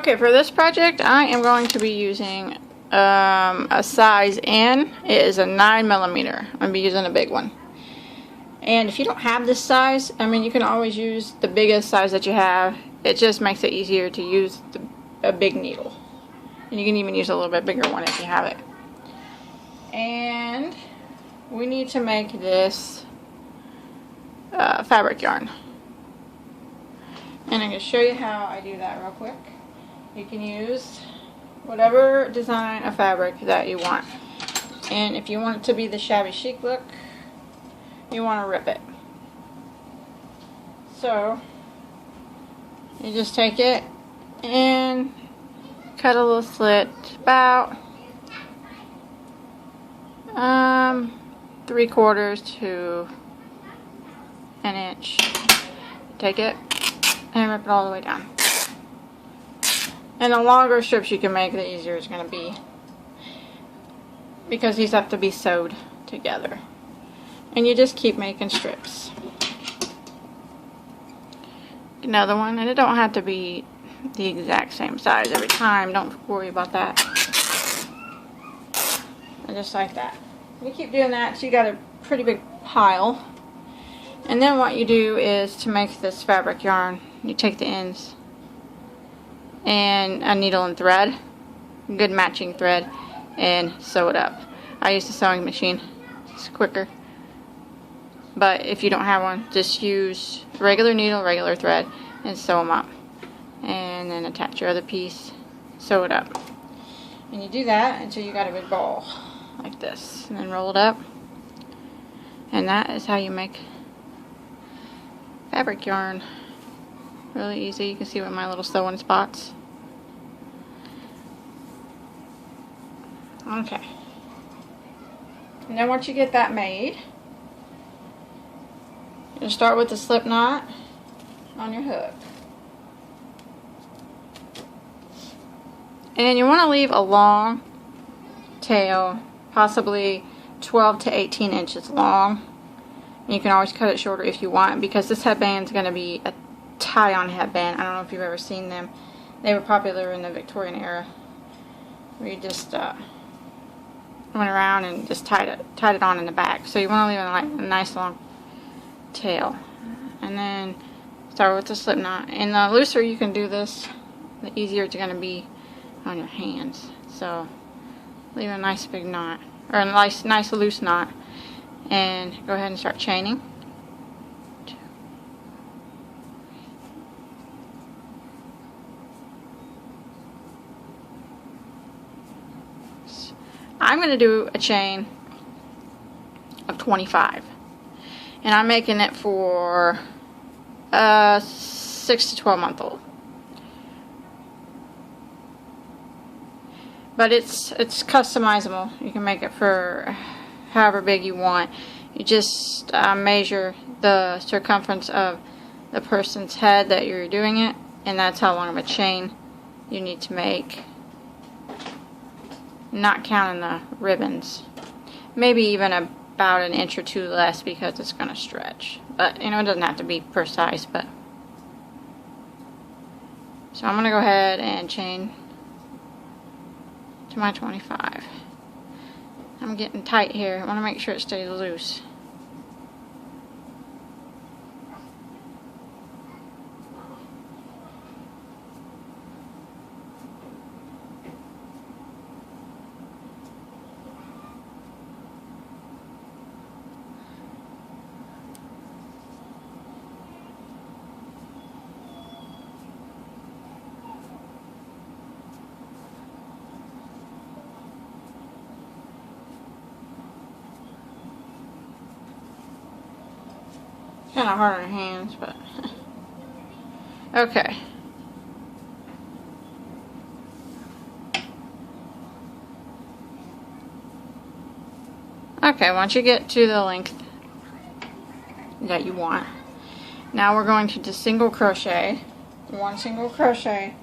Okay, for this project, I am going to be using a size N. It is a 9mm. I'm going to be using a big one. And if you don't have this size, I mean, you can always use the biggest size that you have. It just makes it easier to use a big needle. And you can even use a little bit bigger one if you have it. And we need to make this fabric yarn. And I'm going to show you how I do that real quick. You can use whatever design of fabric that you want. And if you want it to be the shabby chic look, you want to rip it. So you just take it and cut a little slit about 3/4 to an inch. Take it and rip it all the way down. And the longer strips you can make, the easier it's going to be, because these have to be sewed together. And you just keep making strips. Another one, and it don't have to be the exact same size every time. Don't worry about that. And just like that. You keep doing that till you got a pretty big pile. And then what you do is, to make this fabric yarn, you take the ends and a needle and thread, good matching thread, and sew it up. I use the sewing machine. It's quicker. But if you don't have one, just use regular needle, regular thread, and sew them up. And then attach your other piece, sew it up. And you do that until you got a big ball, like this. And then roll it up. And that is how you make fabric yarn. Really easy. You can see with my little sewing spots. Okay. And then once you get that made, you start with the slip knot on your hook. And you want to leave a long tail, possibly 12 to 18 inches long. And you can always cut it shorter if you want, because this headband is going to be a tie-on headband. I don't know if you've ever seen them. They were popular in the Victorian era, where you just went around and just tied it on in the back. So you want to leave a nice long tail. And then start with the slip knot. And the looser you can do this, the easier it's going to be on your hands. So leave a nice big knot, or a nice loose knot, and go ahead and start chaining. I'm going to do a chain of 25, and I'm making it for a 6 to 12 month old. But it's customizable. You can make it for however big you want. You just measure the circumference of the person's head that you're doing it, and that's how long of a chain you need to make, not counting the ribbons. Maybe even about an inch or two less, because it's going to stretch. But you know, it doesn't have to be precise. But so I'm going to go ahead and chain to my 25. I'm getting tight here. I want to make sure it stays loose. Kind of hard on your hands, but okay. Okay, once you get to the length that you want, now we're going to just single crochet, one single crochet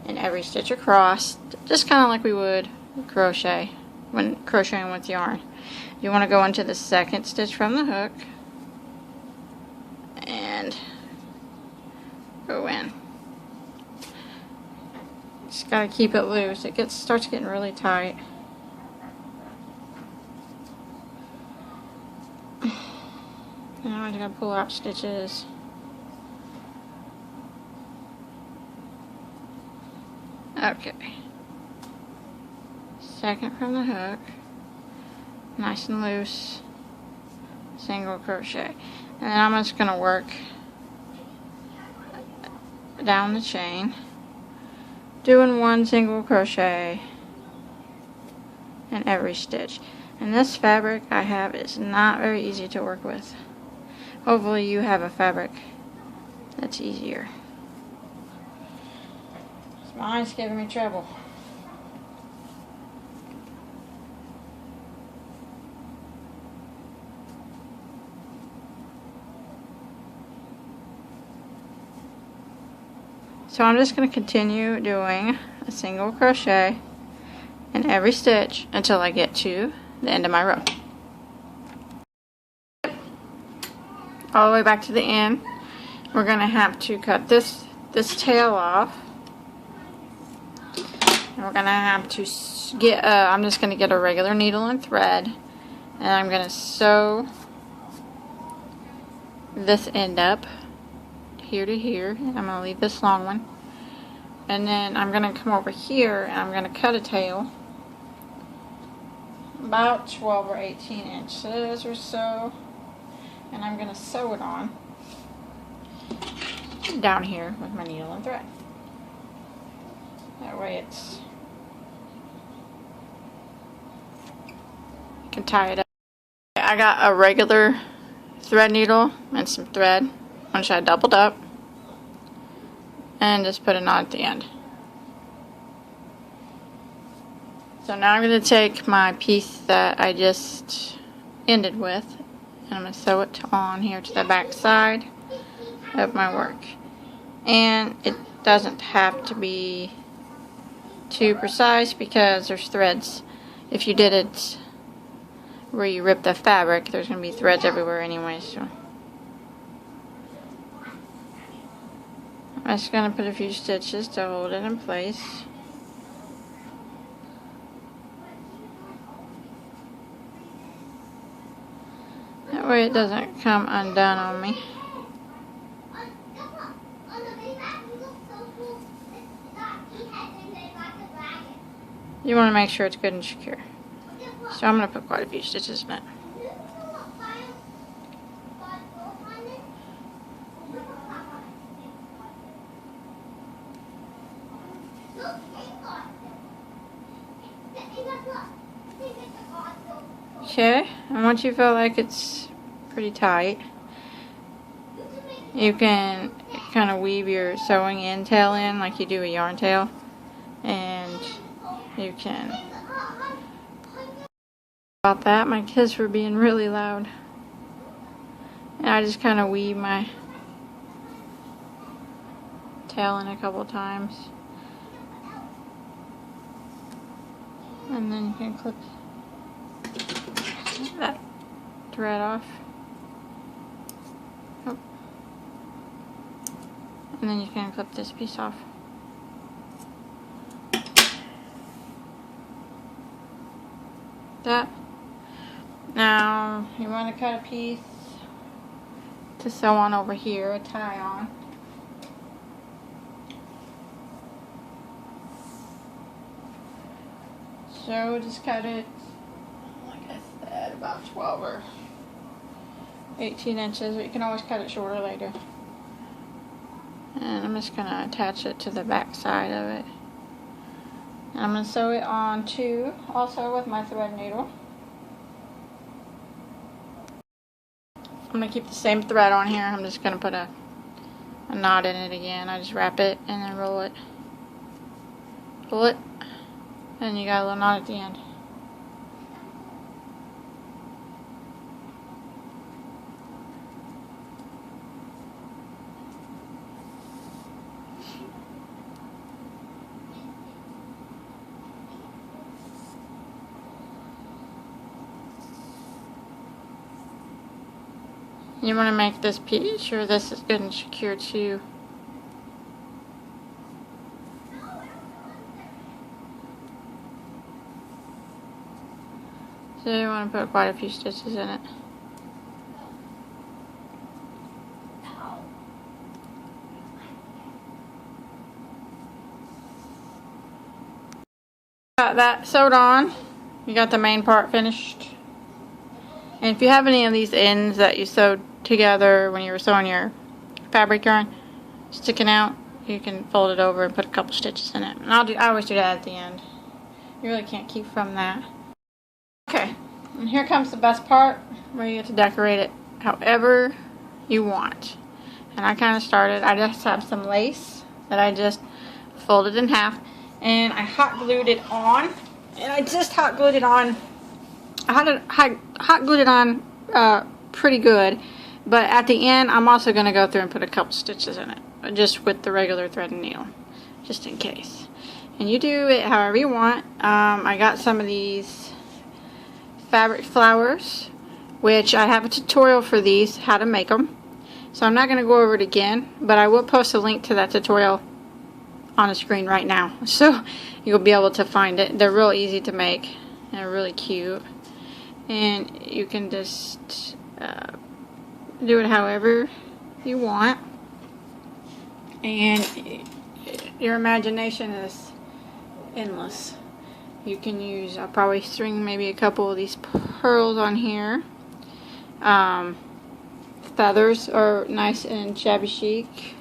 in every stitch across, just kind of like we would crochet when crocheting with yarn. You want to go into the second stitch from the hook and go in. Just gotta keep it loose. It starts getting really tight. Now I gotta pull out stitches. Okay. Second from the hook. Nice and loose. Single crochet. And then I'm just gonna work down the chain, doing 1 single crochet in every stitch. And this fabric I have is not very easy to work with. Hopefully you have a fabric that's easier. Mine's giving me trouble. So I'm just going to continue doing a single crochet in every stitch until I get to the end of my row. All the way back to the end. We're going to have to cut this tail off. And we're going to have to get, I'm just going to get a regular needle and thread. And I'm going to sew this end up here to here. I'm going to leave this long one. And then I'm going to come over here and I'm going to cut a tail. About 12 or 18 inches or so. And I'm going to sew it on down here with my needle and thread. That way it's, you can tie it up. I got a regular thread needle and some thread, which I doubled up, and just put a knot at the end. So now I'm going to take my piece that I just ended with, and I'm going to sew it on here to the back side of my work. And it doesn't have to be too precise because there's threads. If you did it where you rip the fabric, there's going to be threads everywhere anyway. So I'm just going to put a few stitches to hold it in place. That way it doesn't come undone on me. You want to make sure it's good and secure. So I'm going to put quite a few stitches in it. Okay, and once you feel like it's pretty tight, you can kind of weave your sewing end tail in like you do a yarn tail, and you can. About that, my kids were being really loud, and I just kind of weave my tail in a couple times, and then you can clip that thread off. Oh. And then you can clip this piece off. That. Now you want to cut a piece to sew on over here, a tie on. So just cut it, like I said, about 12 or 18 inches, but you can always cut it shorter later. And I'm just going to attach it to the back side of it. And I'm going to sew it on too, also with my thread needle. I'm going to keep the same thread on here. I'm just going to put a knot in it again. I just wrap it and then roll it. Pull it. And you got a little knot at the end. You want to make this piece sure this is good and secure too. So you want to put quite a few stitches in it. Got that sewed on. You got the main part finished. And if you have any of these ends that you sewed together when you were sewing your fabric yarn sticking out, you can fold it over and put a couple stitches in it. And I always do that at the end. You really can't keep from that. Okay, and here comes the best part where you get to decorate it however you want. And I kind of started, I just have some lace that I just folded in half, and I hot glued it on. And I just hot glued it on. I hot glued it on pretty good, but at the end I'm also going to go through and put a couple stitches in it, just with the regular thread and needle, just in case. And you do it however you want. I got some of these fabric flowers, which I have a tutorial for these, how to make them. So I'm not going to go over it again, but I will post a link to that tutorial on the screen right now, so you'll be able to find it. They're real easy to make, and they're really cute. And you can just do it however you want. And your imagination is endless. You can use, I'll probably string maybe a couple of these pearls on here. Feathers are nice and shabby chic.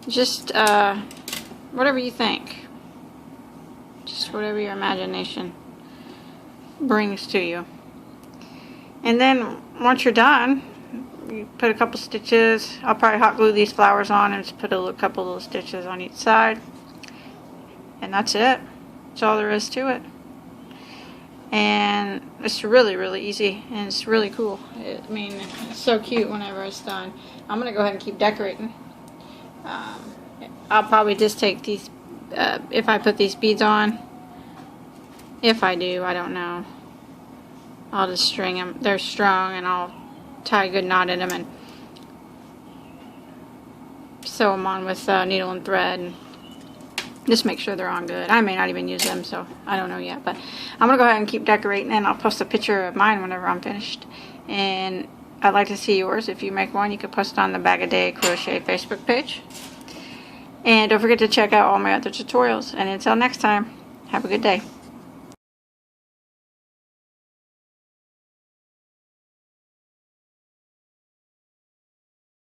Just whatever you think. Just whatever your imagination brings to you. And then once you're done, you put a couple stitches. I'll probably hot glue these flowers on and just put a couple little stitches on each side. And that's it. That's all there is to it. And it's really, really easy, and it's really cool. I mean, it's so cute whenever it's done. I'm going to go ahead and keep decorating. I'll probably just take these, if I put these beads on. If I do, I don't know. I'll just string them. They're strong, and I'll tie a good knot in them and sew them on with needle and thread. And just make sure they're on good. I may not even use them, so I don't know yet. But I'm going to go ahead and keep decorating, and I'll post a picture of mine whenever I'm finished. And I'd like to see yours. If you make one, you can post it on the Bagoday Crochet Facebook page. And don't forget to check out all my other tutorials. And until next time, have a good day.